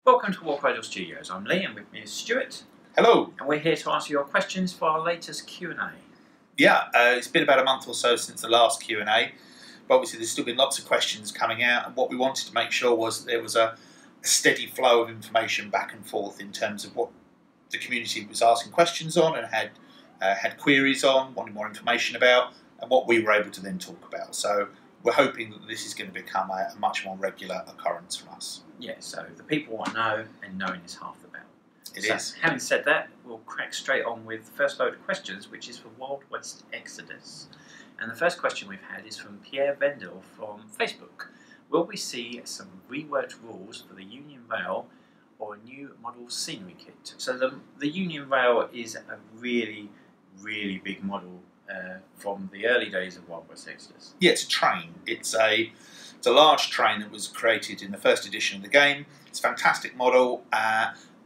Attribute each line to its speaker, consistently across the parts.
Speaker 1: Welcome to Warcradle Studios. I'm Lee and with me is Stuart.
Speaker 2: Hello.
Speaker 1: And we're here to answer your questions for our latest Q&A.
Speaker 2: Yeah, it's been about a month or so since the last Q&A, but obviously there's still been lots of questions coming out, and what we wanted to make sure was that there was a steady flow of information back and forth in terms of what the community was asking questions on and had queries on, wanted more information about, and what we were able to then talk about. So we're hoping that this is going to become a much more regular occurrence from us.
Speaker 1: Yeah, so the people want to know, and knowing is half the battle.
Speaker 2: It is.
Speaker 1: Having said that, we'll crack straight on with the first load of questions, which is for Wild West Exodus. And the first question we've had is from Pierre Vendel from Facebook. Will we see some reworked rules for the Union Rail or a new model scenery kit? So the Union Rail is a really, really big model from the early days of Wild West Exodus.
Speaker 2: Yeah, it's a train. It's a large train that was created in the first edition of the game. It's a fantastic model.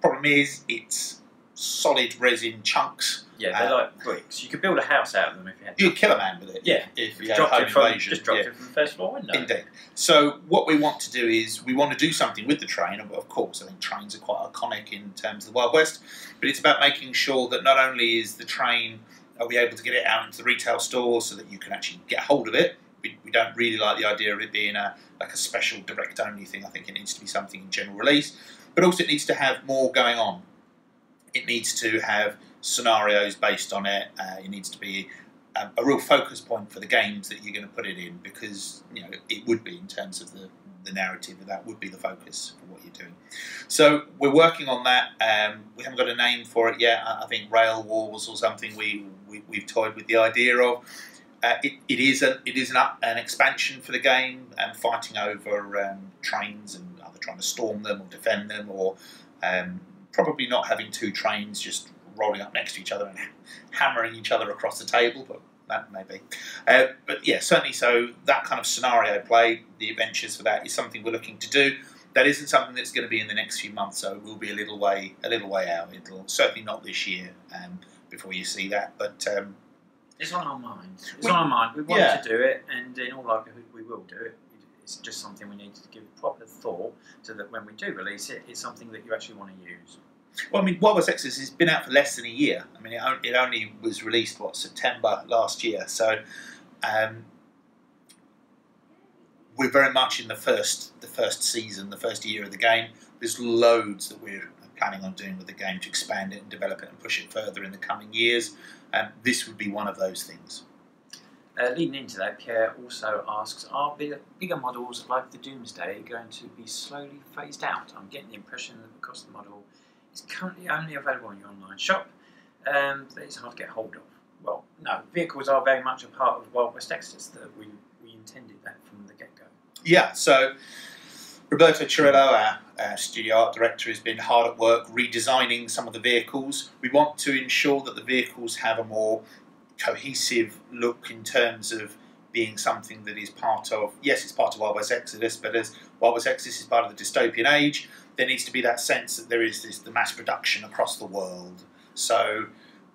Speaker 2: Problem is, it's solid resin chunks.
Speaker 1: Yeah, they're like bricks. You could build a house out of them if you had to.
Speaker 2: You'd kill a man with it.
Speaker 1: Yeah,
Speaker 2: if you had a home invasion.
Speaker 1: Just dropped it from the first floor window.
Speaker 2: Indeed. So what we want to do is we want to do something with the train. Of course, I think trains are quite iconic in terms of the Wild West, but it's about making sure that not only is the train, are we able to get it out into the retail stores so that you can actually get hold of it. We don't really like the idea of it being like a special direct-only thing. I think it needs to be something in general release, but also it needs to have more going on. It needs to have scenarios based on it. It needs to be a real focus point for the games that you're going to put it in, because it would be in terms of the narrative, that would be the focus for what you're doing. So we're working on that. We haven't got a name for it yet. I think Rail Wars or something we've toyed with the idea of. It is an expansion for the game, and fighting over trains and either trying to storm them or defend them, or probably not having two trains just rolling up next to each other and hammering each other across the table, but that may be. But yeah, certainly so that kind of scenario play, the adventures for that is something we're looking to do. That isn't something that's going to be in the next few months, so it will be a little way out. It'll certainly not this year before you see that, but
Speaker 1: it's on our minds. It's on our mind. We want to do it, and in all likelihood we will do it. It's just something we need to give proper thought so that when we do release it, it's something that you actually want to use.
Speaker 2: Well, I mean, Wild West Exodus has been out for less than a year. I mean, it only was released, September last year. So we're very much in the first season, the first year of the game. There's loads that we're planning on doing with the game to expand it and develop it and push it further in the coming years. This would be one of those things.
Speaker 1: Leading into that, Pierre also asks, are bigger models like the Doomsday going to be slowly phased out? I'm getting the impression that because the model is currently only available in your online shop, that it's hard to get hold of. Well, no, vehicles are very much a part of Wild West Exodus. That we intended that from the get-go. Yeah,
Speaker 2: so Roberto Cirillo, our studio art director, has been hard at work redesigning some of the vehicles. We want to ensure that the vehicles have a more cohesive look in terms of being something that is part of, yes, it's part of Wild West Exodus, but as Wild West Exodus is part of the dystopian age, there needs to be that sense that there is the mass production across the world. So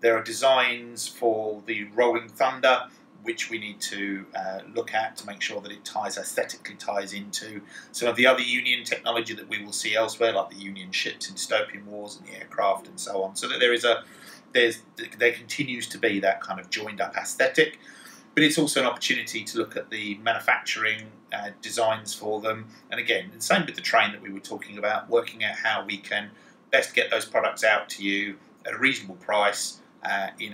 Speaker 2: there are designs for the Rolling Thunder, which we need to look at to make sure that it aesthetically ties into some of the other Union technology that we will see elsewhere, like the Union ships in Dystopian Wars and the aircraft and so on. So that there continues to be that kind of joined up aesthetic, but it's also an opportunity to look at the manufacturing designs for them. And again, the same with the train that we were talking about, working out how we can best get those products out to you at a reasonable price in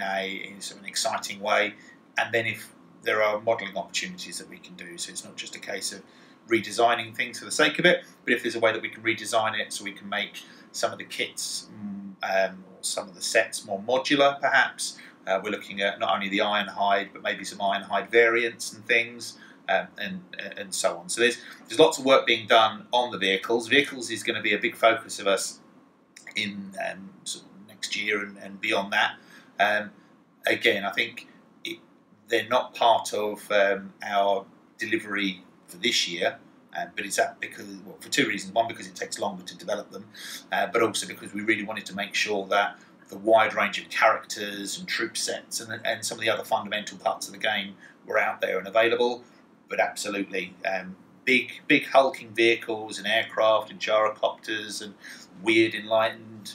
Speaker 2: sort of an exciting way. And then if there are modelling opportunities that we can do, so it's not just a case of redesigning things for the sake of it, but if there's a way that we can redesign it so we can make some of the kits or some of the sets more modular, perhaps. We're looking at not only the Ironhide, but maybe some Ironhide variants and things, and so on. So there's lots of work being done on the vehicles. Vehicles is going to be a big focus of us in sort of next year and beyond that. Again, I think they're not part of our delivery for this year, but it's because, well, for two reasons. One, because it takes longer to develop them, but also because we really wanted to make sure that the wide range of characters and troop sets and some of the other fundamental parts of the game were out there and available. But absolutely, big hulking vehicles and aircraft and gyrocopters and weird enlightened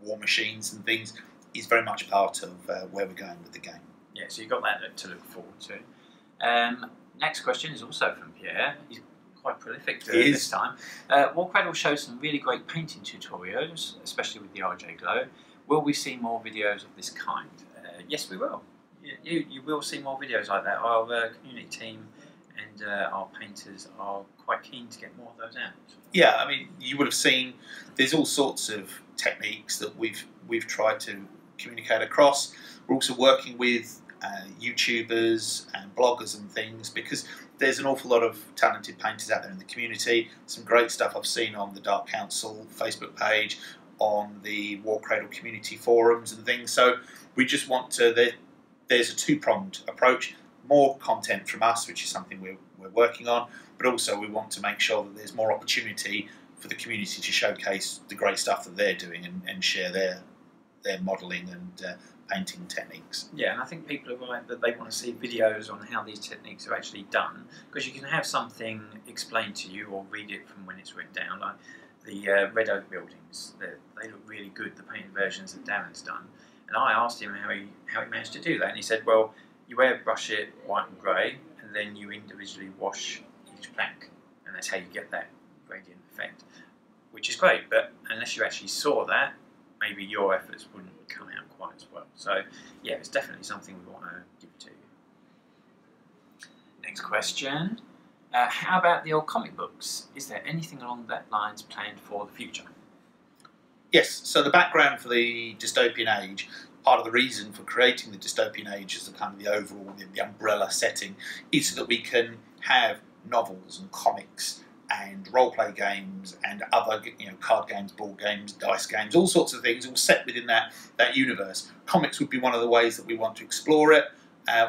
Speaker 2: war machines and things is very much part of where we're going with the game.
Speaker 1: Yeah, so you've got that to look forward to. Next question is also from Pierre. He's quite prolific this time. Warcradle shows some really great painting tutorials, especially with the RJ Glow. Will we see more videos of this kind? Yes, we will. You will see more videos like that. Our community team and our painters are quite keen to get more of those out.
Speaker 2: Yeah, I mean, you would have seen there's all sorts of techniques that we've tried to communicate across. We're also working with YouTubers and bloggers and things, because there's an awful lot of talented painters out there in the community. Some great stuff I've seen on the Dark Council Facebook page, on the Warcradle community forums and things. So we just want to, there's a two-pronged approach. More content from us, which is something we're working on, but also we want to make sure that there's more opportunity for the community to showcase the great stuff that they're doing and share their modelling and painting techniques.
Speaker 1: Yeah, and I think people are right that they want to see videos on how these techniques are actually done, because you can have something explained to you or read it from when it's written down, like the Red Oak buildings. They look really good, the painted versions that Darren's done. And I asked him how he managed to do that, and he said, well, you airbrush it white and grey, and then you individually wash each plank, and that's how you get that gradient effect, which is great. But unless you actually saw that, maybe your efforts wouldn't come out quite as well. So yeah, it's definitely something we want to give to you. Next question. How about the old comic books? Is there anything along that lines planned for the future?
Speaker 2: Yes, so the background for the Dystopian Age, part of the reason for creating the Dystopian Age as the kind of the overall, the umbrella setting, is so that we can have novels and comics and role-play games and other, card games, board games, dice games, all sorts of things, all set within that universe. Comics would be one of the ways that we want to explore it.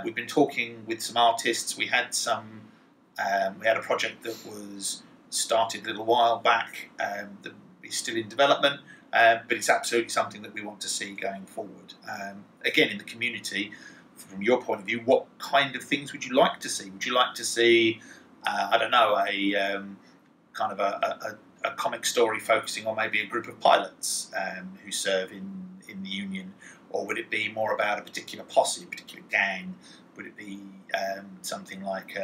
Speaker 2: We've been talking with some artists. We had a project that was started a little while back that is still in development. But it's absolutely something that we want to see going forward. Again, in the community, from your point of view, what kind of things would you like to see? Would you like to see, I don't know, a comic story focusing on maybe a group of pilots who serve in the Union? Or would it be more about a particular posse, a particular gang? Would it be something like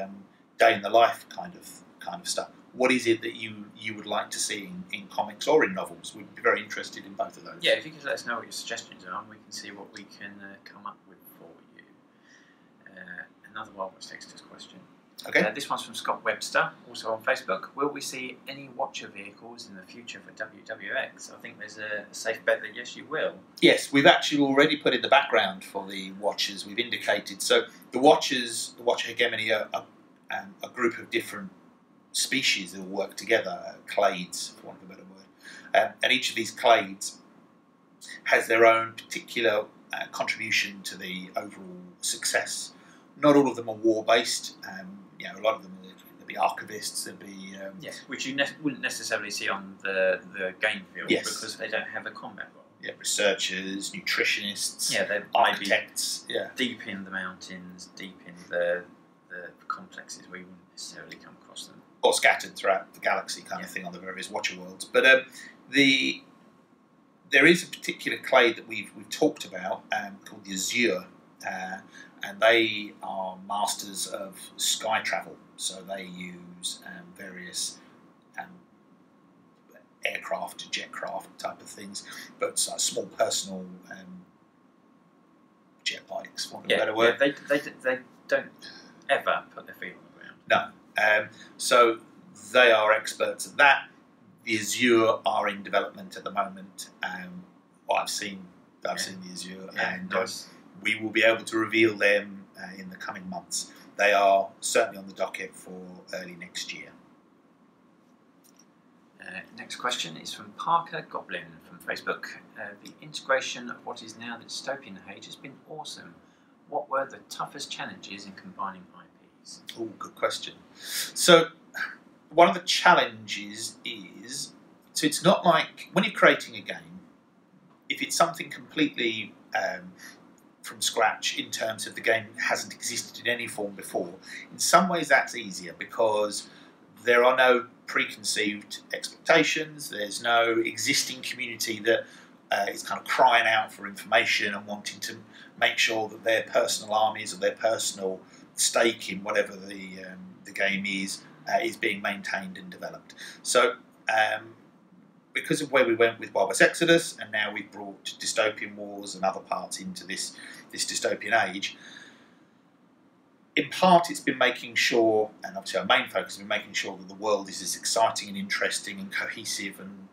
Speaker 2: day in the life kind of stuff? What is it that you would like to see in comics or in novels? We'd be very interested in both of those.
Speaker 1: Yeah, if you could let us know what your suggestions are, we can see what we can come up with for you. Another Wild West Extras question.
Speaker 2: Okay.
Speaker 1: This one's from Scott Webster, also on Facebook. Will we see any Watcher vehicles in the future for WWX? I think there's a safe bet that yes, you will.
Speaker 2: Yes, we've actually already put in the background for the Watchers. We've indicated. So the Watchers, the Watcher hegemony, are a group of different species that will work together, clades, for want of a better word. And each of these clades has their own particular contribution to the overall success. Not all of them are war-based. A lot of them will be archivists, there'll be...
Speaker 1: yes, which you wouldn't necessarily see on the game field, yes, because they don't have a combat role.
Speaker 2: Yeah, researchers, nutritionists,
Speaker 1: they
Speaker 2: architects,
Speaker 1: deep in the mountains, deep in the complexes where you wouldn't necessarily come across them.
Speaker 2: Or scattered throughout the galaxy kind of thing on the various Watcher worlds. But there is a particular clade that we've talked about called the Azure, and they are masters of sky travel. So they use various aircraft, jetcraft type of things, but small personal jet bikes, for want of a better word.
Speaker 1: They don't ever put their feet on the ground.
Speaker 2: No. So they are experts at that. The Azure are in development at the moment. I've seen the Azure, and
Speaker 1: nice.
Speaker 2: We will be able to reveal them in the coming months. They are certainly on the docket for early next year.
Speaker 1: Next question is from Parker Goblin from Facebook. The integration of what is now the Dystopian Age has been awesome. What were the toughest challenges in combining IPs?
Speaker 2: Oh, good question. So, one of the challenges is, so it's not like, when you're creating a game, if it's something completely from scratch in terms of the game hasn't existed in any form before. In some ways that's easier because there are no preconceived expectations, there's no existing community that is kind of crying out for information and wanting to make sure that their personal armies or their personal stake in whatever the game is being maintained and developed. So because of where we went with Wild West Exodus, and now we've brought Dystopian Wars and other parts into this dystopian age, in part it's been making sure, and obviously our main focus has been making sure that the world is as exciting and interesting and cohesive and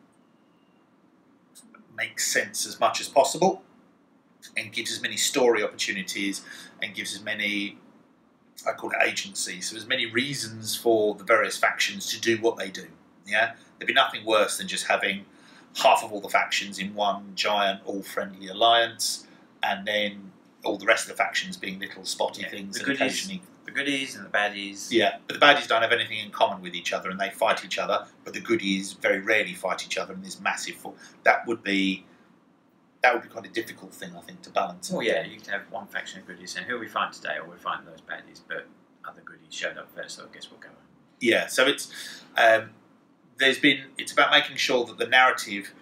Speaker 2: makes sense as much as possible, and gives as many story opportunities and gives as many, I call it agency, so as many reasons for the various factions to do what they do. Yeah, there'd be nothing worse than just having half of all the factions in one giant all-friendly alliance, and then all the rest of the factions being little spotty things.
Speaker 1: The goodies and the baddies.
Speaker 2: Yeah, but the baddies don't have anything in common with each other, and they fight each other. But the goodies very rarely fight each other in this massive. That would be quite a difficult thing, I think, to balance.
Speaker 1: Well, yeah, you can have one faction of goodies saying, "Who are we fighting today?" or "We're fighting those baddies," but other goodies showed up first, so I guess we'll go.
Speaker 2: Yeah, so it's it's about making sure that the narrative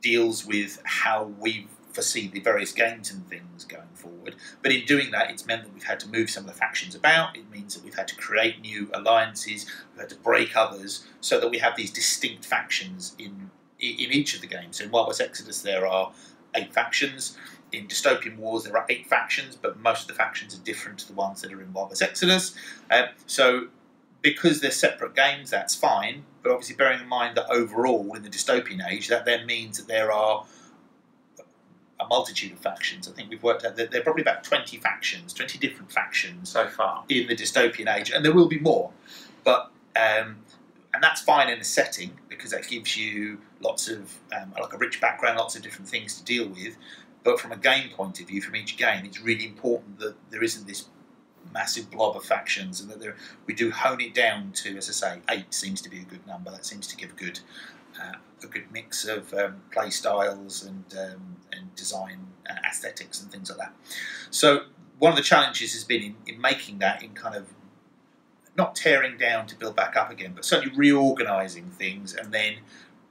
Speaker 2: deals with how we foresee the various games and things going forward. But in doing that, it's meant that we've had to move some of the factions about. It means that we've had to create new alliances, we've had to break others, so that we have these distinct factions in each of the games. So in Wild West Exodus there are 8 factions. In Dystopian Wars there are 8 factions, but most of the factions are different to the ones that are in Wild West Exodus. So because they're separate games, that's fine, but obviously bearing in mind that overall in the dystopian age, that then means that there are a multitude of factions. I think we've worked out that there are probably about 20 factions, 20 different factions
Speaker 1: so far
Speaker 2: in the dystopian age, and there will be more. But and that's fine in a setting because that gives you lots of like a rich background, lots of different things to deal with. But from a game point of view, from each game, it's really important that there isn't this massive blob of factions, and that we do hone it down to, as I say, 8 seems to be a good number. That seems to give a good mix of play styles and design aesthetics and things like that. So one of the challenges has been in making that, in kind of not tearing down to build back up again, but certainly reorganising things and then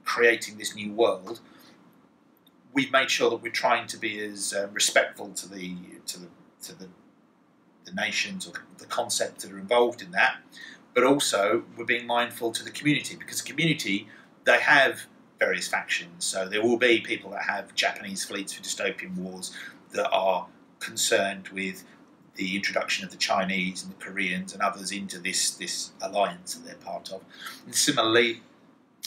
Speaker 2: creating this new world. We've made sure that we're trying to be as respectful to the nations or the concepts that are involved in that, but also we're being mindful to the community, because the community, they have various factions. So there will be people that have Japanese fleets for Dystopian Wars that are concerned with the introduction of the Chinese and the Koreans and others into this alliance that they're part of. And similarly,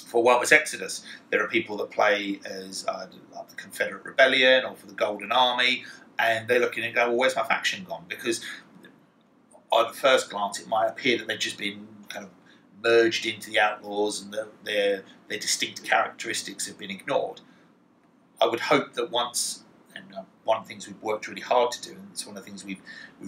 Speaker 2: for Wild West Exodus, there are people that play as like the Confederate Rebellion or for the Golden Army, and they're looking and go, well, where's my faction gone? Because at the first glance, it might appear that they've just been kind of merged into the Outlaws and their distinct characteristics have been ignored. I would hope that once, and one of the things we've worked really hard to do, and it's one of the things we've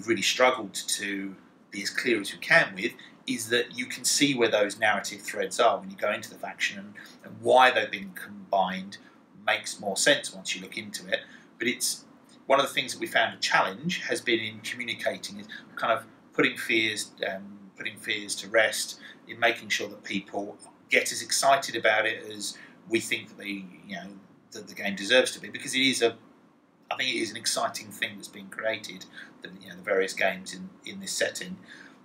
Speaker 2: really struggled to be as clear as we can with, is that you can see where those narrative threads are when you go into the faction, and why they've been combined makes more sense once you look into it. But it's one of the things that we found a challenge has been in communicating, is kind of putting fears to rest, in making sure that people get as excited about it as we think that that the game deserves to be, because it is I think it is an exciting thing that's been created, the various games in this setting.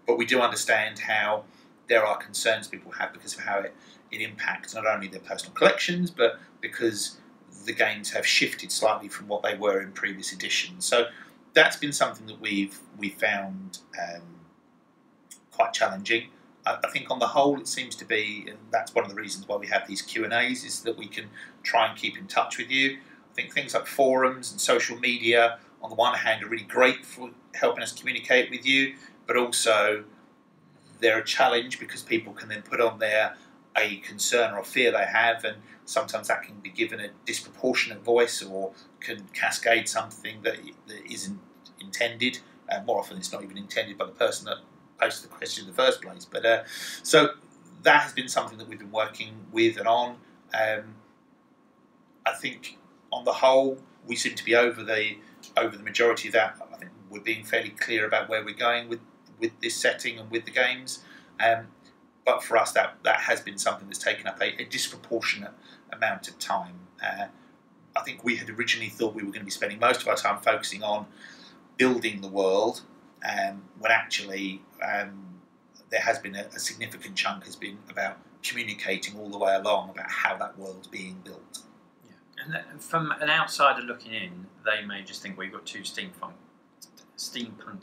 Speaker 2: But we do understand how there are concerns people have because of how it impacts not only their personal collections, but because the games have shifted slightly from what they were in previous editions. So that's been something that we've found quite challenging. I think on the whole it seems to be, and that's one of the reasons why we have these Q&As, is that we can try and keep in touch with you. I think things like forums and social media, on the one hand, are really great for helping us communicate with you, but also they're a challenge because people can then put on there a concern or a fear they have, and sometimes that can be given a disproportionate voice or can cascade something that isn't intended. More often it's not even intended by the person that posted the question in the first place. But so that has been something that we've been working with and on. I think on the whole we seem to be over the over the majority of that, I think we're being fairly clear about where we're going with this setting and with the games. But for us, that has been something that's taken up a disproportionate amount of time. I think we had originally thought we were going to be spending most of our time focusing on building the world, when actually there has been a significant chunk has been about communicating all the way along about how that world's being built.
Speaker 1: Yeah. And from an outsider looking in, they may just think we've got two steampunk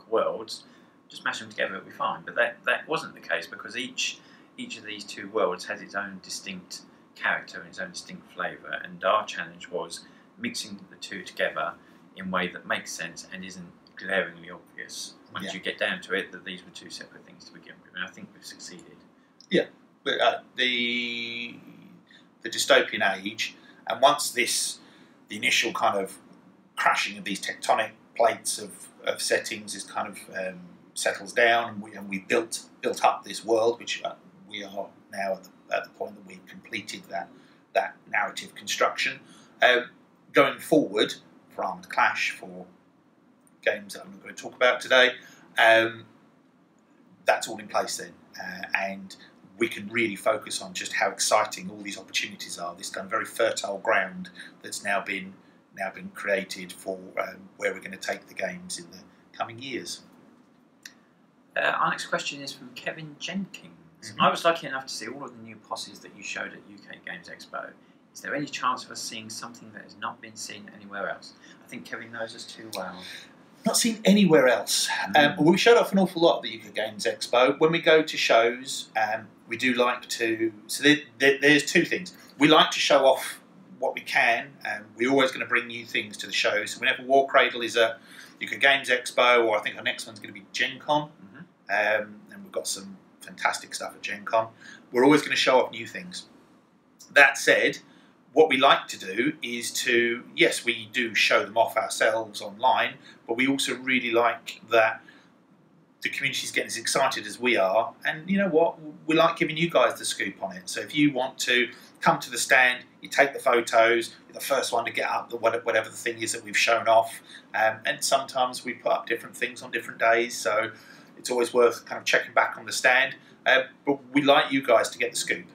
Speaker 1: worlds, just mash them together, it'll be fine. But that wasn't the case, because each of these two worlds has its own distinct character and its own distinct flavour, and our challenge was mixing the two together in a way that makes sense and isn't glaringly obvious once you get down to it that these were two separate things to begin with, and I think we've succeeded.
Speaker 2: Yeah, but the dystopian age, and once the initial kind of crashing of these tectonic plates of settings is kind of settles down, and we built up this world, which we are now at the point that we've completed that narrative construction. Going forward for Armoured Clash, for games that I'm not going to talk about today, that's all in place then, and we can really focus on just how exciting all these opportunities are. This kind of very fertile ground that's now been created for where we're going to take the games in the coming years.
Speaker 1: Our next question is from Kevin Jenkins. I was lucky enough to see all of the new posses that you showed at UK Games Expo. Is there any chance of us seeing something that has not been seen anywhere else? I think Kevin knows us too well.
Speaker 2: Not seen anywhere else. We showed off an awful lot at the UK Games Expo. When we go to shows, we do like to... So there's two things. We like to show off what we can, and we're always going to bring new things to the show. So whenever Warcradle is at UK Games Expo, or I think our next one's going to be Gen Con, and we've got some fantastic stuff at Gen Con, we're always going to show off new things. That said, what we like to do is to, yes, we do show them off ourselves online, but we also really like that the community's getting as excited as we are, and you know what, we like giving you guys the scoop on it. So if you want to come to the stand, you take the photos, you're the first one to get up whatever the thing is that we've shown off, and sometimes we put up different things on different days, so it's always worth kind of checking back on the stand. But we like you guys to get the scoop.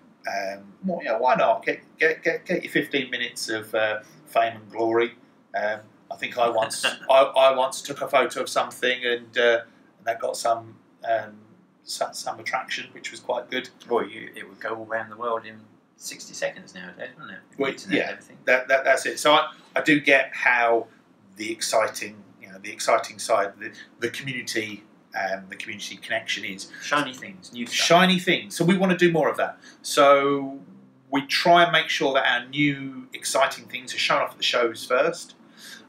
Speaker 2: Well, yeah, why not? Get your 15 minutes of fame and glory. I think I once took a photo of something, and that got some attraction, which was quite good.
Speaker 1: Well, it would go all around the world in 60 seconds nowadays, wouldn't it?
Speaker 2: Well, yeah, everything. That's it. So I do get how the exciting side, the community. The community connection is
Speaker 1: shiny things, new stuff.
Speaker 2: Shiny things. So we want to do more of that. So we try and make sure that our new exciting things are shown off at the shows first.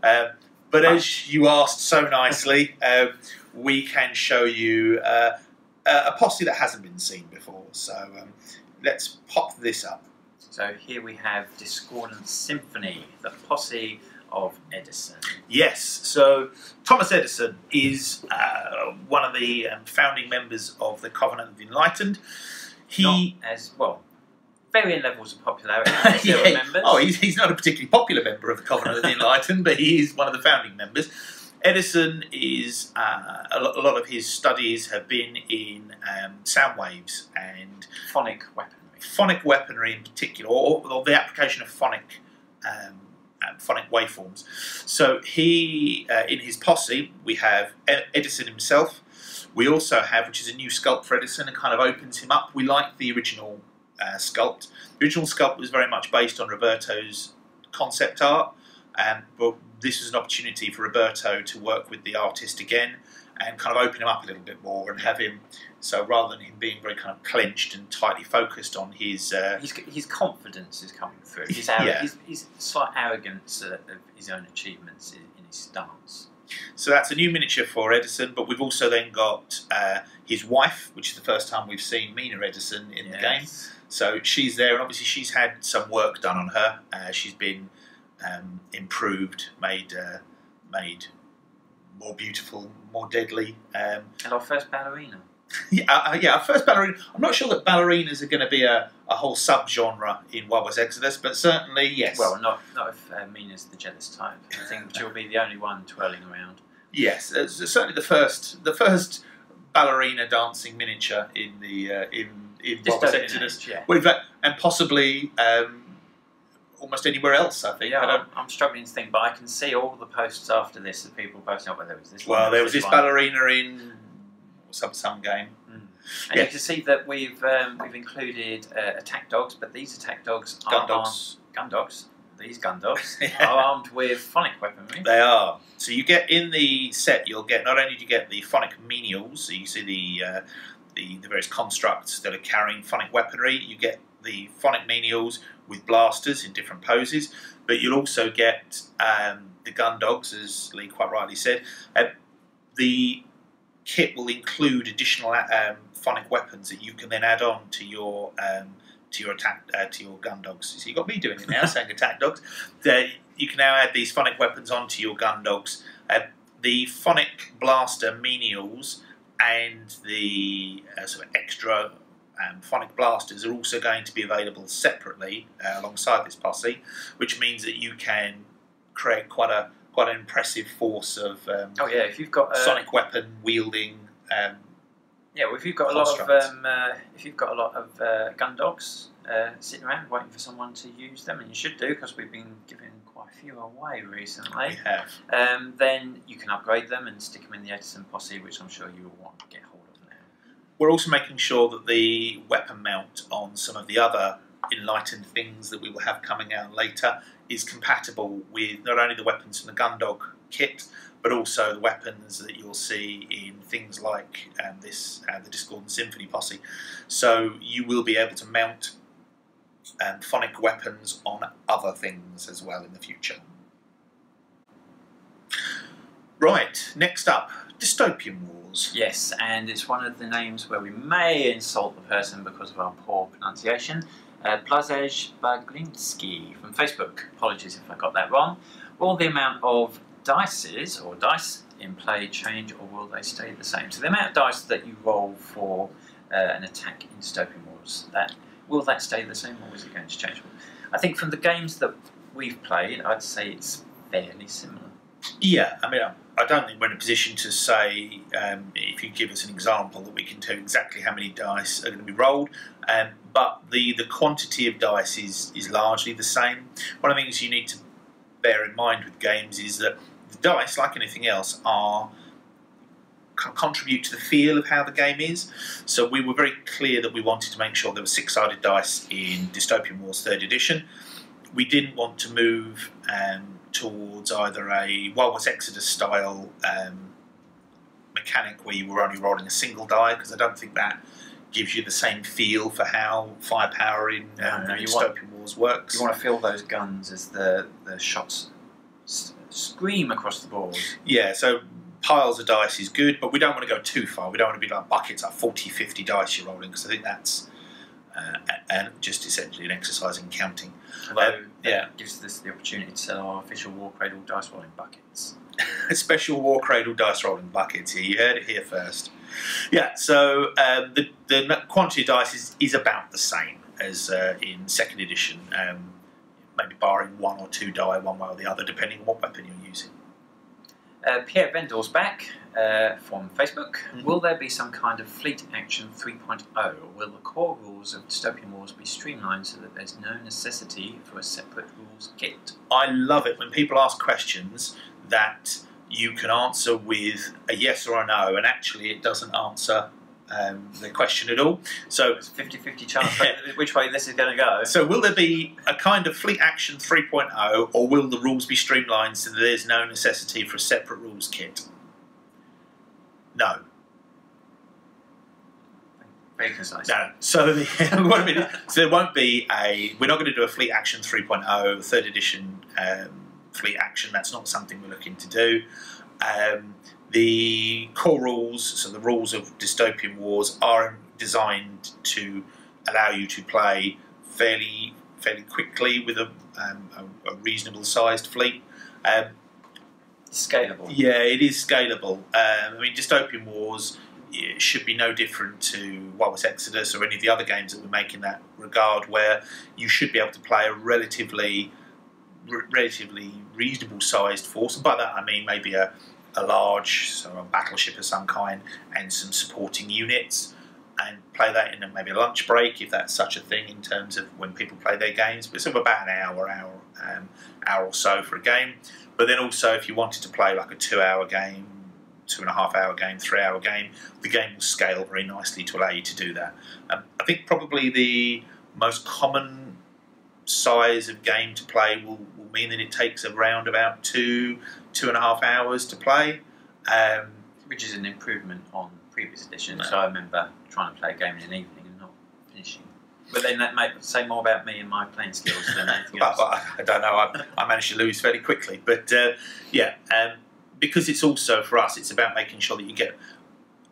Speaker 2: But as you asked so nicely, we can show you a posse that hasn't been seen before. So let's pop this up.
Speaker 1: So here we have Discordant Symphony, the posse of Edison.
Speaker 2: Yes, so Thomas Edison is one of the founding members of the Covenant of the Enlightened. He
Speaker 1: not as well, varying levels of popularity. Members.
Speaker 2: Oh, he's not a particularly popular member of the Covenant of the Enlightened, but he is one of the founding members. Edison is a lot of his studies have been in sound waves and
Speaker 1: phonic weaponry.
Speaker 2: Phonic weaponry in particular, or the application of phonic waveforms. So he, in his posse, we have Edison himself. We also have, which is a new sculpt for Edison, and kind of opens him up. We like the original sculpt. The original sculpt was very much based on Roberto's concept art, but this was an opportunity for Roberto to work with the artist again and kind of open him up a little bit more and have him. So rather than him being very kind of clenched and tightly focused on his
Speaker 1: confidence is coming through. His slight arrogance of his own achievements in his stance.
Speaker 2: So that's a new miniature for Edison, but we've also then got his wife, which is the first time we've seen Mina Edison in the game. So she's there, and obviously she's had some work done on her. She's been improved, made more beautiful, more deadly.
Speaker 1: And our first ballerina.
Speaker 2: Yeah, first ballerina. I'm not sure that ballerinas are going to be a whole subgenre in Wild West Exodus, but certainly yes.
Speaker 1: Well, not if Mina's the jealous type. I think she'll be the only one twirling around.
Speaker 2: Yes, certainly the first ballerina dancing miniature in the in Wild West Exodus.
Speaker 1: Yeah.
Speaker 2: Well, in fact, and possibly almost anywhere else. I think.
Speaker 1: Yeah, I'm struggling to think, but I can see all the posts after this of people posting up. Well, there was this.
Speaker 2: Well, there was this ballerina in some game.
Speaker 1: And you can see that we've included attack dogs, but these attack dogs are gun dogs. These gun dogs are armed with phonic weaponry.
Speaker 2: They are. So you get in the set, you'll get not only do you get the phonic menials, so you see the various constructs that are carrying phonic weaponry. You get the phonic menials with blasters in different poses, but you'll also get the gun dogs, as Lee quite rightly said. The kit will include additional phonic weapons that you can then add on to your gun dogs. So you got me doing it now, saying attack dogs. You can now add these phonic weapons onto your gun dogs. The phonic blaster menials and the sort of extra phonic blasters are also going to be available separately alongside this posse, which means that you can create quite an impressive force of
Speaker 1: if you've got
Speaker 2: sonic weapon wielding.
Speaker 1: Well, if you've got a lot of gun dogs sitting around waiting for someone to use them, and you should do because we've been giving quite a few away recently.
Speaker 2: We have.
Speaker 1: Then you can upgrade them and stick them in the Edison posse, which I'm sure you will want to get hold of now.
Speaker 2: We're also making sure that the weapon mount on some of the other enlightened things that we will have coming out later is compatible with not only the weapons from the gun dog kit, but also the weapons that you'll see in things like the Discordant Symphony posse. So you will be able to mount phonic weapons on other things as well in the future. Right, next up, Dystopian Wars.
Speaker 1: Yes, and it's one of the names where we may insult the person because of our poor pronunciation. Blazej Baglinski from Facebook. Apologies if I got that wrong. Will the amount of dice in play change, or will they stay the same? So the amount of dice that you roll for an attack in Dystopian Wars, will that stay the same, or is it going to change? I think from the games that we've played, I'd say it's fairly similar.
Speaker 2: Yeah, I mean, I don't think we're in a position to say, if you give us an example, that we can tell exactly how many dice are going to be rolled, but the quantity of dice is largely the same. One of the things you need to bear in mind with games is that the dice, like anything else, contribute to the feel of how the game is. So we were very clear that we wanted to make sure there were six-sided dice in Dystopian Wars 3rd edition. We didn't want to move towards either a Wild West Exodus style mechanic where you were only rolling a single die, because I don't think that gives you the same feel for how firepower in Dystopian Wars works.
Speaker 1: You want to feel those guns as the shots scream across the board.
Speaker 2: Yeah, so piles of dice is good, but we don't want to go too far. We don't want to be like buckets, like 40, 50 dice you're rolling, because I think that's just essentially an exercise in counting.
Speaker 1: Although it gives us the opportunity to sell our official Warcradle dice rolling buckets.
Speaker 2: Special Warcradle dice rolling buckets. Yeah, you heard it here first. Yeah, so the quantity of dice is about the same as in 2nd edition, maybe barring 1 or 2 die one way or the other, depending on what weapon you're using.
Speaker 1: Pierre Vendor's back from Facebook. Will there be some kind of Fleet Action 3.0, or will the core rules of Dystopian Wars be streamlined so that there's no necessity for a separate rules kit?
Speaker 2: I love it when people ask questions that you can answer with a yes or a no, and actually it doesn't answer the question at all. So
Speaker 1: it's a 50-50 chance which way this is going to go.
Speaker 2: So will there be a kind of Fleet Action 3.0, or will the rules be streamlined so that there's no necessity for a separate rules kit? No.
Speaker 1: Very concise.
Speaker 2: No. So, so there won't be we're not going to do a Fleet Action 3.0, 3rd edition Fleet Action. That's not something we're looking to do. The core rules, so the rules of Dystopian Wars, are designed to allow you to play fairly quickly with a reasonable sized fleet.
Speaker 1: Scalable.
Speaker 2: Yeah, it is scalable. I mean, Dystopian Wars it should be no different to Wild West Exodus or any of the other games that we make in that regard, where you should be able to play a relatively reasonable sized force, and by that I mean maybe a large, so a battleship of some kind and some supporting units, and play that in maybe a lunch break, if that's such a thing in terms of when people play their games. But it's about an hour or so for a game. But then also, if you wanted to play like a 2-hour game, 2.5-hour game, 3-hour game, the game will scale very nicely to allow you to do that. I think probably the most common size of game to play will mean that it takes around about 2.5 hours to play.
Speaker 1: Which is an improvement on previous editions. So I remember trying to play a game in an evening and not finishing. But then that might say more about me and my playing skills than anything else.
Speaker 2: I don't know. I managed to lose fairly quickly. But yeah, because it's also, for us, it's about making sure that you get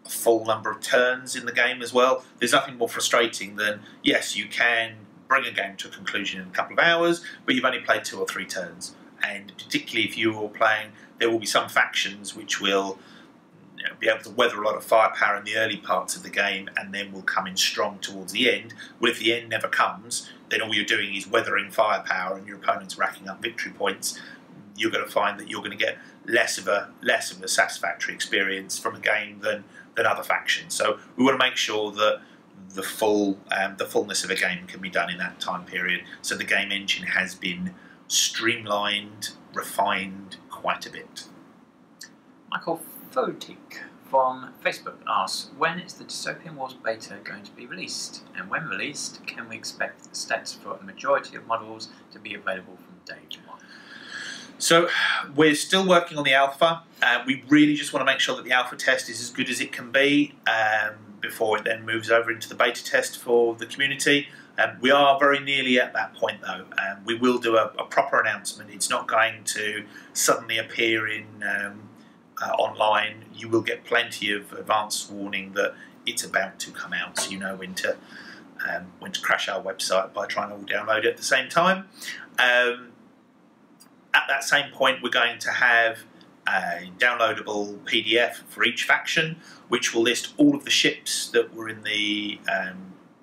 Speaker 2: a full number of turns in the game as well. There's nothing more frustrating than, yes, you can bring a game to a conclusion in a couple of hours, but you've only played 2 or 3 turns. And particularly if you're playing, there will be some factions which will be able to weather a lot of firepower in the early parts of the game and then will come in strong towards the end. Well, if the end never comes, then all you're doing is weathering firepower and your opponent's racking up victory points. You're going to find that you're going to get less of a satisfactory experience from a game than other factions. So we want to make sure that the fullness of a game can be done in that time period. So the game engine has been streamlined, refined quite a bit.
Speaker 1: Michael Fotik from Facebook asks, when is the Dystopian Wars beta going to be released? And when released, can we expect the stats for a majority of models to be available from day 1?
Speaker 2: So we're still working on the alpha. We really just want to make sure that the alpha test is as good as it can be before it then moves over into the beta test for the community. We are very nearly at that point though. We will do a proper announcement. It's not going to suddenly appear in online. You will get plenty of advance warning that it's about to come out, so you know when to crash our website by trying to all download it at the same time. At that same point, we're going to have a downloadable PDF for each faction, which will list all of the ships that were in the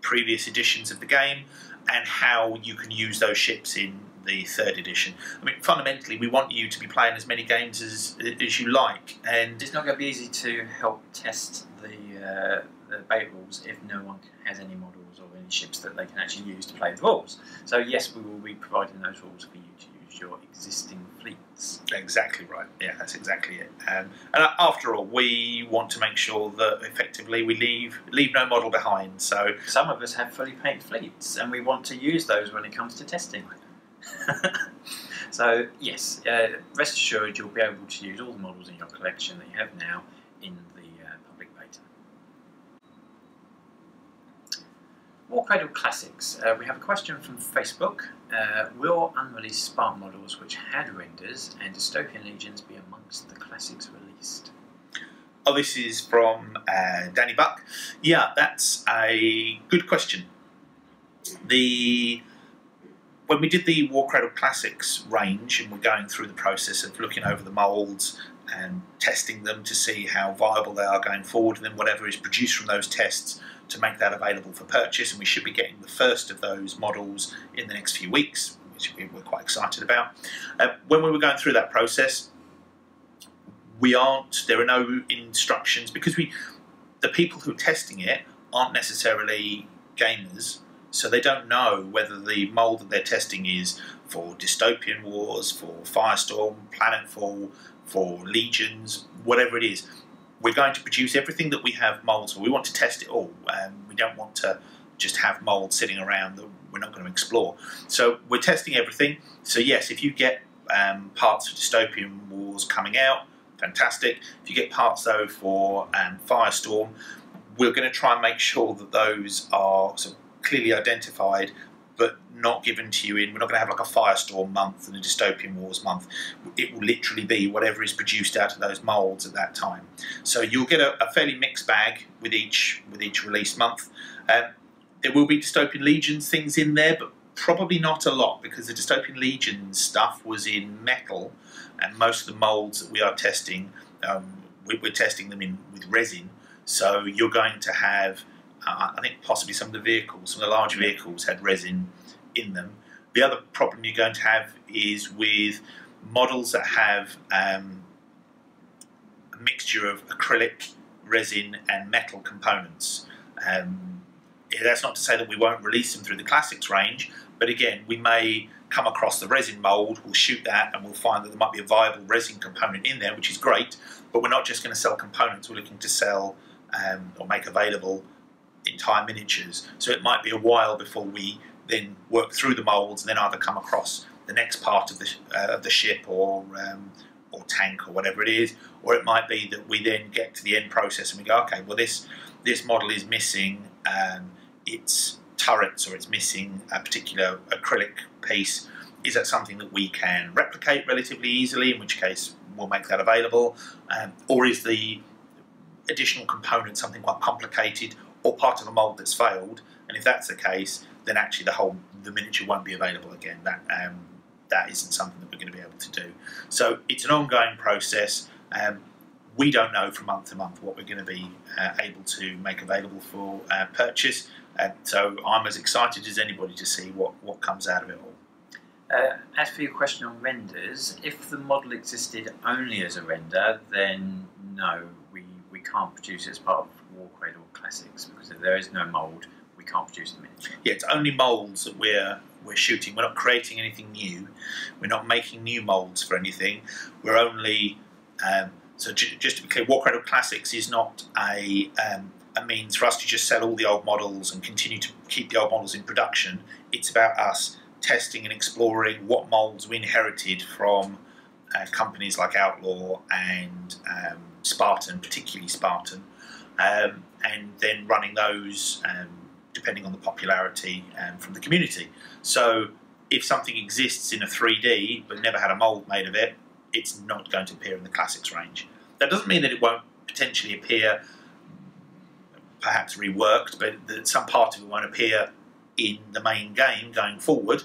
Speaker 2: previous editions of the game and how you can use those ships in the 3rd edition. I mean, fundamentally, we want you to be playing as many games as you like, and
Speaker 1: it's not going to be easy to help test the beta rules if no one has any models or any ships that they can actually use to play the rules. So yes, we will be providing those rules for you to use your existing fleets.
Speaker 2: Exactly right. Yeah, that's exactly it. And after all, we want to make sure that effectively we leave no model behind. So
Speaker 1: some of us have fully painted fleets, and we want to use those when it comes to testing. So yes, rest assured you'll be able to use all the models in your collection that you have now in the public beta. Warcradle Classics. We have a question from Facebook. Will unreleased Spartan models which had renders and Dystopian Legions be amongst the classics released?
Speaker 2: Oh, this is from Danny Buck. Yeah, that's a good question. When we did the Warcradle Classics range, and we're going through the process of looking over the moulds and testing them to see how viable they are going forward, and then whatever is produced from those tests to make that available for purchase, and we should be getting the first of those models in the next few weeks, which we're quite excited about. When we were going through that process, there are no instructions, because the people who are testing it aren't necessarily gamers, so they don't know whether the mould that they're testing is for Dystopian Wars, for Firestorm, Planetfall, for Legions, whatever it is. We're going to produce everything that we have moulds for. We want to test it all. We don't want to just have moulds sitting around that we're not going to explore. So we're testing everything. So yes, if you get parts of Dystopian Wars coming out, fantastic. If you get parts though for Firestorm, we're going to try and make sure that those are sort of clearly identified but not given to you in. We're not going to have like a Firestorm month and a Dystopian Wars month. It will literally be whatever is produced out of those moulds at that time. So you'll get a fairly mixed bag with each release month. There will be Dystopian Legions things in there, but probably not a lot, because the Dystopian Legions stuff was in metal, and most of the moulds that we are testing, we're testing them with resin. So you're going to have, I think possibly some of the vehicles, some of the large vehicles had resin in them. The other problem you're going to have is with models that have a mixture of acrylic, resin and metal components. That's not to say that we won't release them through the Classics range, but again, we may come across the resin mould, we'll shoot that and we'll find that there might be a viable resin component in there, which is great, but we're not just going to sell components, we're looking to sell or make available entire miniatures. So it might be a while before we then work through the moulds and then either come across the next part of the ship or tank or whatever it is, or it might be that we then get to the end process and we go, okay, well this model is missing its turrets, or it's missing a particular acrylic piece. Is that something that we can replicate relatively easily, in which case we'll make that available, or is the additional component something quite complicated or part of a mould that's failed? And if that's the case, then actually the miniature won't be available again. That isn't something that we're going to be able to do. So it's an ongoing process. We don't know from month to month what we're going to be able to make available for purchase. So I'm as excited as anybody to see what comes out of it all.
Speaker 1: As for your question on renders, if the model existed only as a render, then no, we can't produce it as part of Warcradle Classics, because if there is no mould, we can't produce the miniature. Yeah, it's only moulds that we're shooting. We're not creating anything new. We're not making new moulds for anything. We're only so just to be clear, Warcradle Classics is not a means for us to just sell all the old models and continue to keep the old models in production. It's about us testing and exploring what moulds we inherited from companies like Outlaw and Spartan, particularly Spartan, and then running those depending on the popularity from the community. So if something exists in a 3D but never had a mould made of it, it's not going to appear in the Classics range. That doesn't mean that it won't potentially appear, perhaps reworked, but that some part of it won't appear in the main game going forward.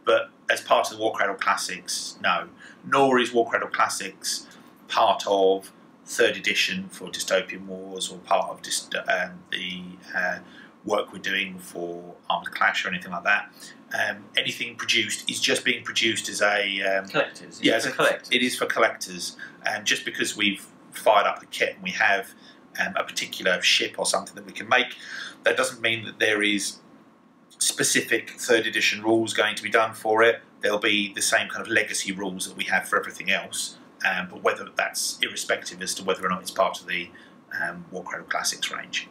Speaker 1: But as part of the Warcradle Classics, no. Nor is Warcradle Classics part of 3rd edition for Dystopian Wars, or part of the work we're doing for Armoured Clash or anything like that. Anything produced is just being produced as a collectors.
Speaker 2: Yeah, it is for collectors. And just because we've fired up the kit and we have a particular ship or something that we can make, that doesn't mean that there is specific 3rd edition rules going to be done for it. There'll be the same kind of legacy rules that we have for everything else, but whether that's irrespective as to whether or not it's part of the Warcradle Classics range.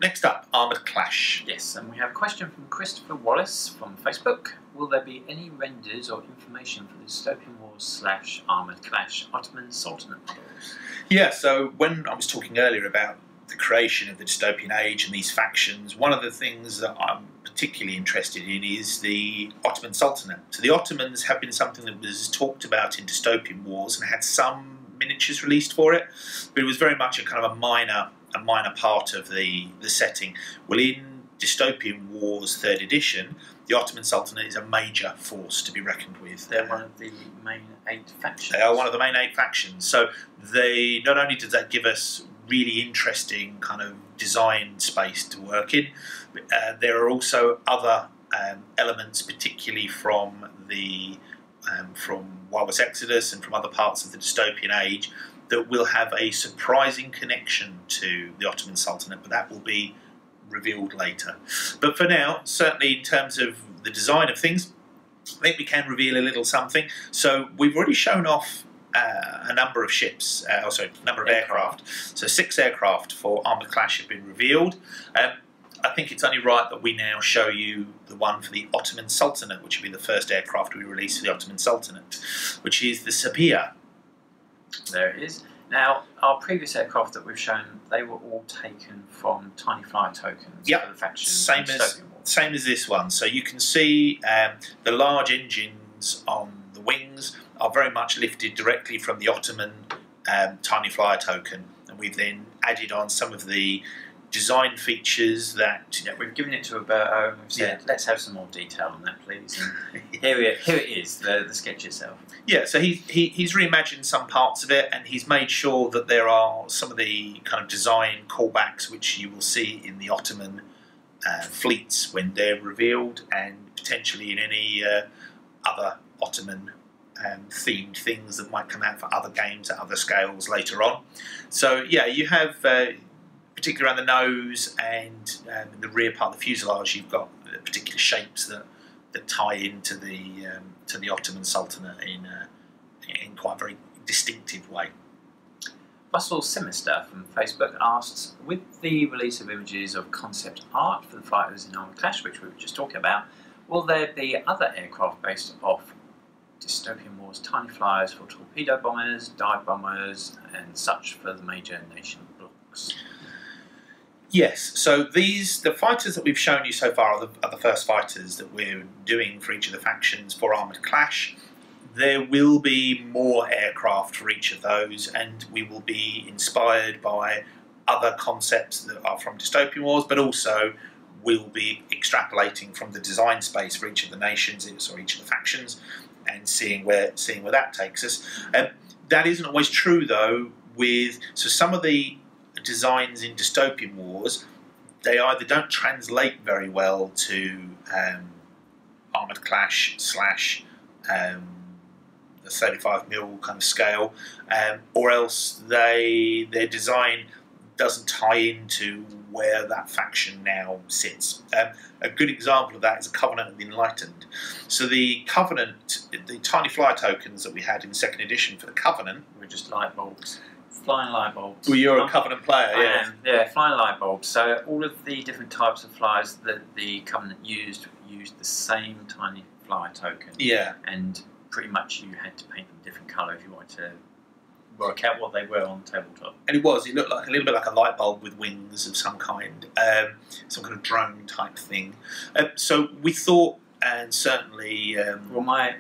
Speaker 2: Next up, Armoured Clash.
Speaker 1: Yes, and we have a question from Christopher Wallace from Facebook. Will there be any renders or information for the Dystopian Wars / Armoured Clash Ottoman Sultanate models?
Speaker 2: Yeah, so when I was talking earlier about the creation of the dystopian age and these factions, one of the things that I'm particularly interested in is the Ottoman Sultanate. So the Ottomans have been something that was talked about in Dystopian Wars and had some miniatures released for it, but it was very much a kind of a minor part of the setting. Well, in Dystopian Wars 3rd edition, the Ottoman Sultanate is a major force to be reckoned with.
Speaker 1: They're one of the main 8 factions.
Speaker 2: They are one of the main 8 factions. So they not only does that give us really interesting kind of design space to work in, but there are also other elements, particularly from Wild West Exodus and from other parts of the dystopian age, that will have a surprising connection to the Ottoman Sultanate, but that will be revealed later. But for now, certainly in terms of the design of things, I think we can reveal a little something. So we've already shown off a number of ships, a number of aircraft. So 6 aircraft for Armoured Clash have been revealed. I think it's only right that we now show you the one for the Ottoman Sultanate, which will be the first aircraft we release for the Ottoman Sultanate, which is the Sabia.
Speaker 1: There it is. Now, our previous aircraft that we've shown, they were all taken from Tiny Flyer tokens for the faction.
Speaker 2: Same as this one. So you can see the large engines on the wings are very much lifted directly from the Ottoman Tiny Flyer token, and we've then added on some of the design features that...
Speaker 1: Yeah, we've given it to Roberto and we've said, let's have some more detail on that, please. And here it is, the sketch itself.
Speaker 2: Yeah, so he's reimagined some parts of it, and he's made sure that there are some of the kind of design callbacks which you will see in the Ottoman fleets when they're revealed, and potentially in any other Ottoman themed things that might come out for other games at other scales later on. So yeah, you have... particularly around the nose and in the rear part of the fuselage, you've got particular shapes that tie into the Ottoman Sultanate in quite a very distinctive way.
Speaker 1: Russell Simister from Facebook asks, with the release of images of concept art for the fighters in Armoured Clash, which we were just talking about, will there be other aircraft based off Dystopian Wars tiny flyers for torpedo bombers, dive bombers, and such for the major nation blocks?
Speaker 2: Yes, so the fighters that we've shown you so far are the first fighters that we're doing for each of the factions for Armoured Clash. There will be more aircraft for each of those, and we will be inspired by other concepts that are from Dystopian Wars, but also we'll be extrapolating from the design space for each of the nations, or each of the factions, and seeing where that takes us. That isn't always true, though. So some of the designs in Dystopian Wars, they either don't translate very well to Armoured Clash / the 35mm kind of scale, or else their design doesn't tie into where that faction now sits. A good example of that is a Covenant of the Enlightened. So the Covenant, the tiny flyer tokens that we had in 2nd edition for the Covenant
Speaker 1: were just light bulbs. Flying light bulbs.
Speaker 2: Well, you're a Covenant player, yeah.
Speaker 1: Yeah, flying light bulbs. So all of the different types of flyers that the Covenant used the same tiny flyer token.
Speaker 2: Yeah.
Speaker 1: And pretty much you had to paint them a different colour if you wanted to work out what they were on the tabletop.
Speaker 2: And it looked like a little bit like a light bulb with wings of some kind, some kind of drone type thing. So we thought, and certainly...
Speaker 1: well, my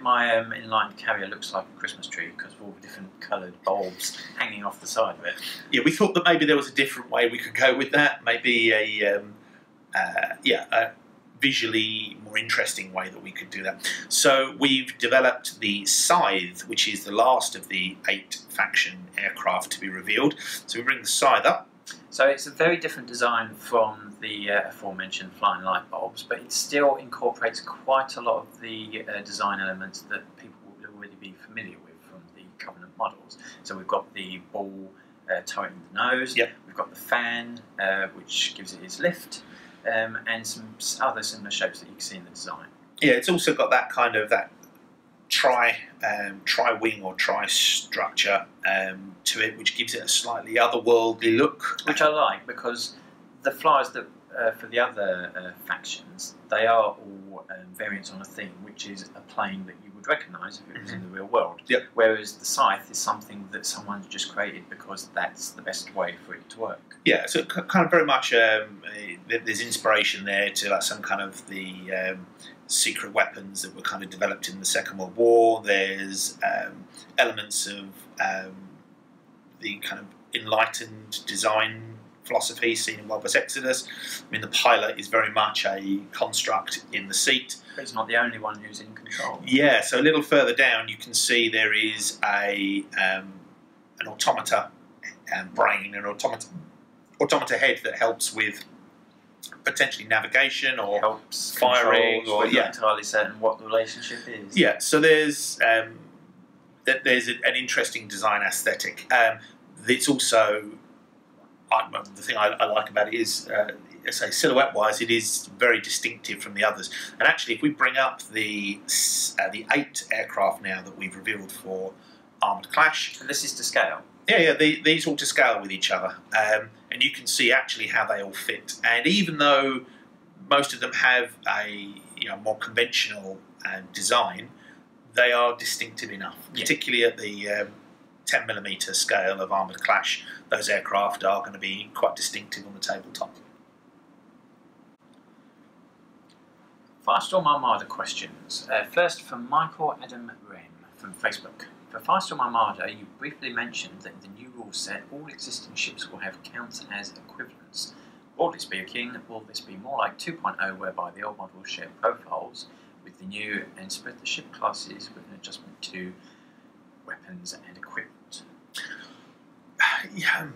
Speaker 1: Enlightened Carrier looks like a Christmas tree because of all the different coloured bulbs hanging off the side of it. Yeah,
Speaker 2: we thought that maybe there was a different way we could go with that. Maybe a visually more interesting way that we could do that. So we've developed the Scythe, which is the last of the 8 faction aircraft to be revealed. So we bring the Scythe up.
Speaker 1: So it's a very different design from the aforementioned flying light bulbs, but it still incorporates quite a lot of the design elements that people will already be familiar with from the Covenant models. So we've got the ball turret in the nose, we've got the fan, which gives it its lift, and some other similar shapes that you can see in the design.
Speaker 2: Yeah, it's also got that kind of tri-wing or tri-structure to it, which gives it a slightly otherworldly look.
Speaker 1: Which I like, because the flyers that for the other factions, they are all variants on a theme, which is a plane that you would recognise if it was in the real world.
Speaker 2: Yep.
Speaker 1: Whereas the Scythe is something that someone's just created because that's the best way for it to work.
Speaker 2: Yeah, so kind of very much there's inspiration there to like some kind of the secret weapons that were kind of developed in the Second World War. There's elements of the kind of enlightened design philosophy seen in World War Exodus. I mean, the pilot is very much a construct in the seat.
Speaker 1: But he's not the only one who's in control.
Speaker 2: Yeah, so a little further down you can see there is an automata brain, an automata head that helps with potentially navigation or
Speaker 1: helps
Speaker 2: firing,
Speaker 1: controls, or not entirely certain what the relationship is.
Speaker 2: Yeah, so there's an interesting design aesthetic. It's also the thing I like about it is, say silhouette-wise, it is very distinctive from the others. And actually, if we bring up the 8 aircraft now that we've revealed for Armoured Clash,
Speaker 1: and this is to scale.
Speaker 2: Yeah, these all to scale with each other, and you can see actually how they all fit. And even though most of them have a more conventional design, they are distinctive enough, particularly at the 10mm scale of Armoured Clash. Those aircraft are going to be quite distinctive on the tabletop.
Speaker 1: Firestorm Armada questions. First from Michael Adam Rem from Facebook. For Firestorm Armada, you briefly mentioned that in the new rule set, all existing ships will have counts as equivalents. broadly speaking, will this be more like 2.0, whereby the old models share profiles with the new and split the ship classes with an adjustment to weapons and equipment?
Speaker 2: Yeah.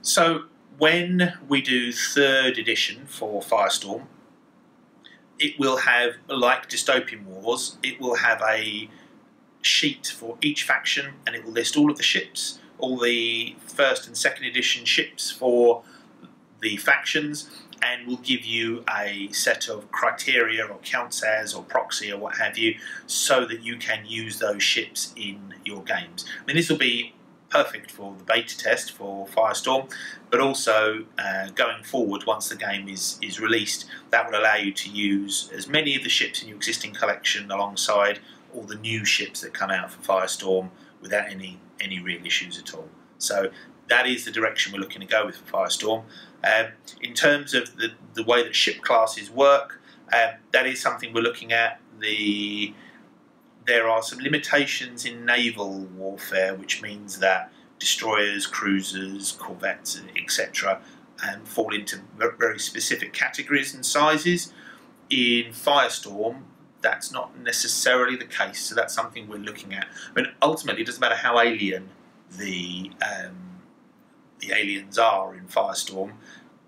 Speaker 2: So when we do 3rd edition for Firestorm, it will have, like Dystopian Wars, it will have a sheet for each faction, and it will list all of the ships, all the 1st and 2nd edition ships for the factions, and will give you a set of criteria or counts as or proxy or what have you, so that you can use those ships in your games. I mean, this will be perfect for the beta test for Firestorm, but also going forward, once the game is released, that will allow you to use as many of the ships in your existing collection alongside all the new ships that come out for Firestorm without any real issues at all. So that is the direction we're looking to go with for Firestorm. In terms of the way that ship classes work, that is something we're looking at. There are some limitations in naval warfare, which means that destroyers, cruisers, corvettes, etc. Fall into very specific categories and sizes. In Firestorm, that's not necessarily the case, so that's something we're looking at. I mean, ultimately, it doesn't matter how alien the aliens are in Firestorm,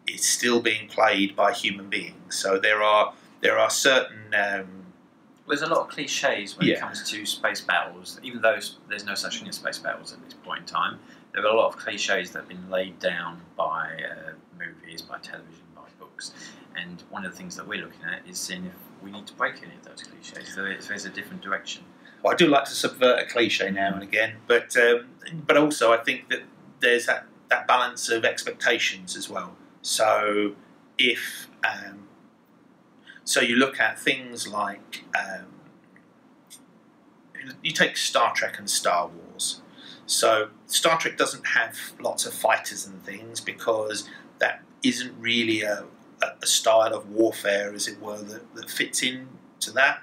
Speaker 2: it's still being played by human beings. So there are certain
Speaker 1: there's a lot of cliches when it comes to space battles, even though there's no such thing as space battles at this point in time. There are a lot of cliches that have been laid down by movies, by television, by books. And one of the things that we're looking at is seeing if we need to break any of those cliches, so there's a different direction.
Speaker 2: Well, I do like to subvert a cliche now and again, but also I think that there's that balance of expectations as well. So if so you look at things like you take Star Trek and Star Wars. So Star Trek doesn't have lots of fighters and things because that isn't really a style of warfare, as it were, that fits into that.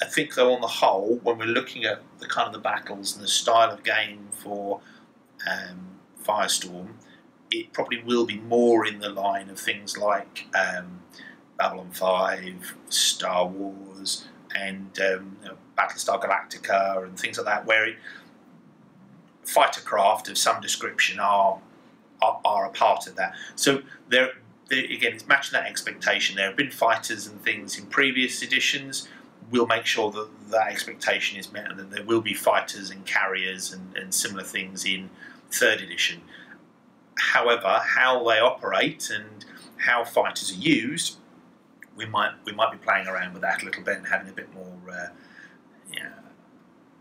Speaker 2: I think, though, on the whole, when we're looking at the kind of the battles and the style of game for Firestorm, it probably will be more in the line of things like Babylon 5, Star Wars, and Battlestar Galactica, and things like that, where fighter craft of some description are a part of that. So again, it's matching that expectation. There have been fighters and things in previous editions. We'll make sure that that expectation is met, and that there will be fighters and carriers and similar things in 3rd edition. However, how they operate and how fighters are used, we might be playing around with that a little bit and having a bit more,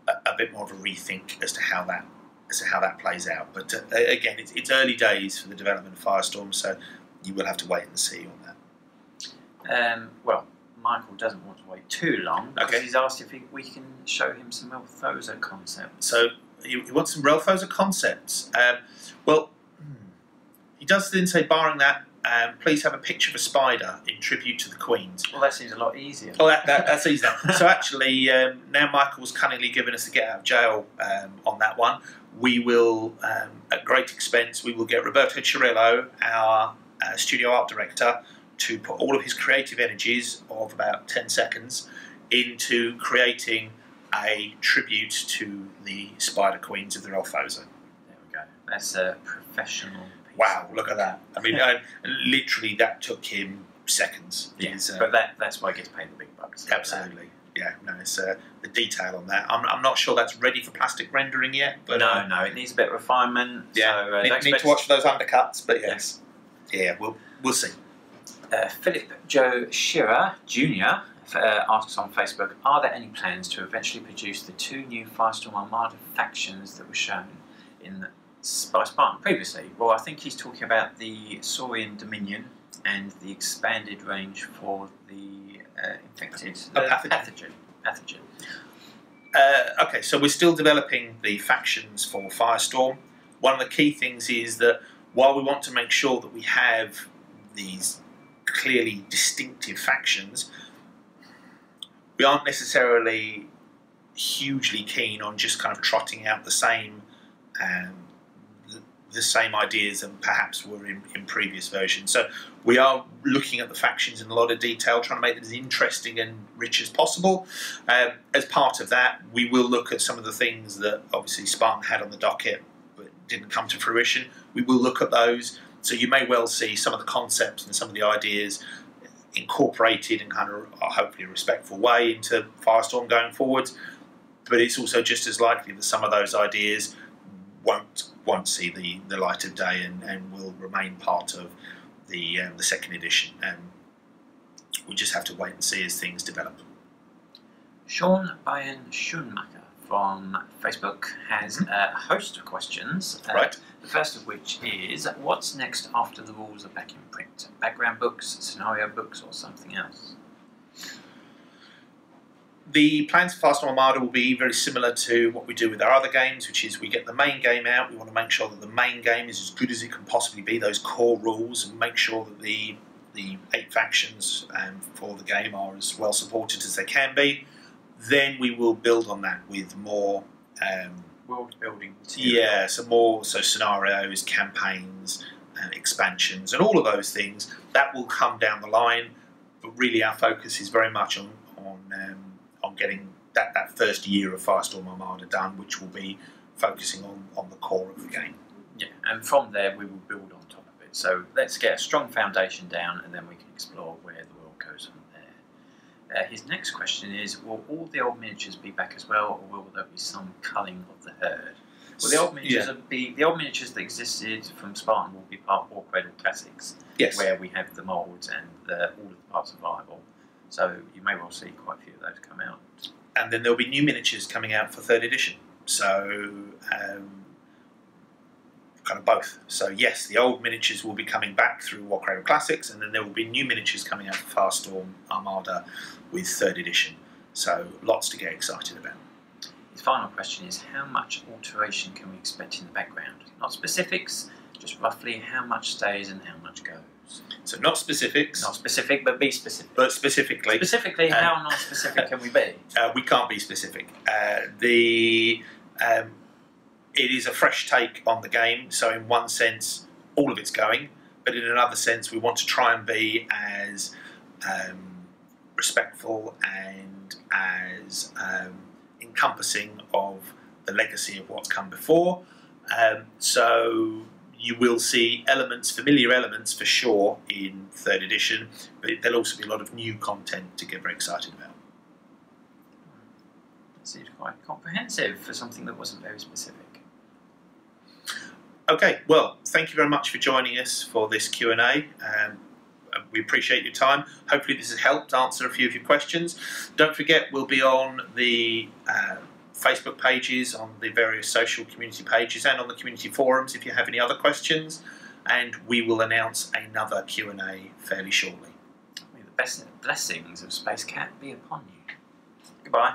Speaker 2: a bit more of a rethink as to how that plays out. But again, it's early days for the development of Firestorm, so you will have to wait and see on that.
Speaker 1: Well, Michael doesn't want to wait too long because he's asked if we can show him some Relthosa concepts.
Speaker 2: So he wants some Relthosa concepts. Well, he does then say, barring that, please have a picture of a spider in tribute to the Queens.
Speaker 1: Well, that seems a lot easier.
Speaker 2: Oh, that's easy. So actually, now Michael's cunningly given us a get out of jail on that one. We will, at great expense, we will get Roberto Cirillo, our studio art director, to put all of his creative energies of about 10 seconds into creating a tribute to the Spider Queens of the Relthosa.
Speaker 1: There we go. That's a professional piece.
Speaker 2: Wow, look at that. I mean, literally that took him seconds.
Speaker 1: Yes, but that's why he gets paid the big bucks.
Speaker 2: Absolutely. Yeah, no, it's the detail on that. I'm not sure that's ready for plastic rendering yet. But
Speaker 1: no, it needs a bit of refinement.
Speaker 2: Yeah, so, need to watch for those undercuts, but yes. Yeah, we'll see.
Speaker 1: Philip Joe Shearer Jr. Asks on Facebook, are there any plans to eventually produce the 2 new Firestorm Armada factions that were shown by Spartan previously? Well, I think he's talking about the Saurian Dominion and the expanded range for the infected pathogen.
Speaker 2: Okay, so we're still developing the factions for Firestorm. One of the key things is that while we want to make sure that we have these clearly distinctive factions, we aren't necessarily hugely keen on just kind of trotting out the same the same ideas that perhaps were in previous versions. So we are looking at the factions in a lot of detail, trying to make them as interesting and rich as possible. As part of that, we will look at some of the things that obviously Spartan had on the docket but didn't come to fruition. We will look at those. So you may well see some of the concepts and some of the ideas incorporated in kind of hopefully a respectful way into Firestorm going forwards. But it's also just as likely that some of those ideas won't see the light of day and will remain part of the second edition. We just have to wait and see as things develop.
Speaker 1: Sean Bayan Schoenmacher from Facebook has a host of questions.
Speaker 2: Right.
Speaker 1: The first of which is, what's next after the rules are back in print? Background books, scenario books, or something else?
Speaker 2: The plans for Firestorm Armada will be very similar to what we do with our other games, which is we get the main game out. We want to make sure that the main game is as good as it can possibly be, those core rules, and make sure that the 8 factions for the game are as well supported as they can be. Then we will build on that with more
Speaker 1: world building material.
Speaker 2: Yeah, so scenarios, campaigns, expansions, and all of those things that will come down the line. But really, our focus is very much on getting that first year of Firestorm Armada done, which will be focusing on the core of the game.
Speaker 1: Yeah, and from there we will build on top of it. So let's get a strong foundation down, and then we can explore where the world goes from there. His next question is, will all the old miniatures be back as well, or will there be some culling of the herd? Well, the old miniatures the old miniatures that existed from Spartan will be part of Warcradle Classics,
Speaker 2: yes,
Speaker 1: where we have the moulds and all of the parts viable. So you may well see quite a few of those come out.
Speaker 2: And then there'll be new miniatures coming out for 3rd edition. So kind of both. So yes, the old miniatures will be coming back through Warcradle Classics, and then there will be new miniatures coming out for Firestorm Armada with 3rd edition. So lots to get excited about.
Speaker 1: His final question is, how much alteration can we expect in the background? Not specifics, just roughly how much stays and how much goes.
Speaker 2: So not specifics.
Speaker 1: Not specific, but be specific.
Speaker 2: But specifically.
Speaker 1: Specifically, how non-specific can we be?
Speaker 2: We can't be specific. It is a fresh take on the game, so in one sense, all of it's going, but in another sense, we want to try and be as respectful and as encompassing of the legacy of what's come before. So you will see elements, familiar elements for sure in 3rd edition, but there'll also be a lot of new content to get very excited about.
Speaker 1: It seems quite comprehensive for something that wasn't very specific.
Speaker 2: Okay, well, thank you very much for joining us for this Q&A. We appreciate your time. Hopefully this has helped answer a few of your questions. Don't forget, we'll be on the Facebook pages, on the various social community pages, and on the community forums if you have any other questions, and we will announce another Q&A fairly shortly.
Speaker 1: May the best blessings of Space Cat be upon you. Goodbye.